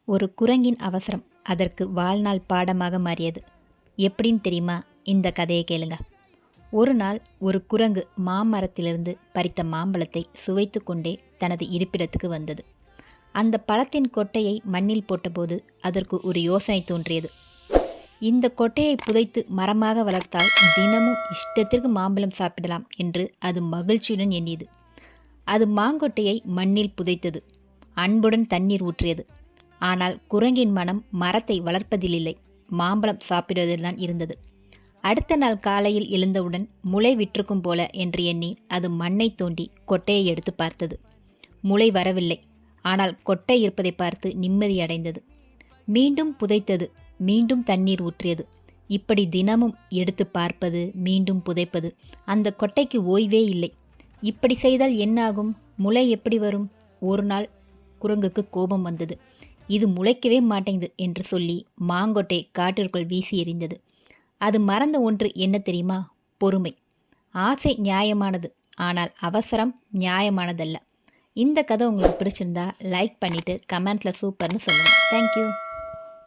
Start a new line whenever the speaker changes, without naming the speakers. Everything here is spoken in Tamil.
ஒரு குரங்கின் அவசரம் அதற்கு வாழ்நாள் பாடமாக மாறியது. எப்படின்னு தெரியுமா? இந்த கதையை கேளுங்க. ஒரு நாள் ஒரு குரங்கு மாமரத்திலிருந்து பறித்த மாம்பழத்தை சுவைத்து கொண்டே தனது இருப்பிடத்துக்கு வந்தது. அந்த பழத்தின் கொட்டையை மண்ணில் போட்டபோது அதற்கு ஒரு யோசனை தோன்றியது. இந்த கொட்டையை புதைத்து மரமாக வளர்த்தால் தினமும் இஷ்டத்திற்கு மாம்பழம் சாப்பிடலாம் என்று அது மகிழ்ச்சியுடன் எண்ணியது. அது மாங்கொட்டையை மண்ணில் புதைத்தது. அன்புடன் தண்ணீர் ஊற்றியது. ஆனால் குரங்கின் மனம் மரத்தை வளர்ப்பதில்லை, மாம்பழம் சாப்பிடுவதில்தான் இருந்தது. அடுத்த நாள் காலையில் எழுந்தவுடன் முளை விட்டிருக்கும் போல என்று எண்ணி அது மண்ணை தோண்டி கொட்டையை எடுத்து பார்த்தது. முளை வரவில்லை. ஆனால் கொட்டை இருப்பதை பார்த்து நிம்மதியடைந்தது. மீண்டும் புதைத்தது. மீண்டும் தண்ணீர் ஊற்றியது. இப்படி தினமும் எடுத்து பார்ப்பது, மீண்டும் புதைப்பது. அந்த கொட்டைக்கு ஓய்வே இல்லை. இப்படி செய்தால் என்னாகும்? முளை எப்படி வரும்? ஒரு நாள் குரங்குக்கு கோபம் வந்தது. இது முளைக்கவே மாட்டேங்குது என்று சொல்லி மாங்கொட்டை காட்டிற்குள் வீசி எறிந்தது. அது மறந்த ஒன்று என்ன தெரியுமா? பொறுமை. ஆசை நியாயமானது, ஆனால் அவசரம் நியாயமானதல்ல. இந்த கதை உங்களுக்கு பிடிச்சிருந்தா லைக் பண்ணிவிட்டு கமெண்ட்ஸில் சூப்பர்னு சொல்லுங்கள். தேங்க்யூ.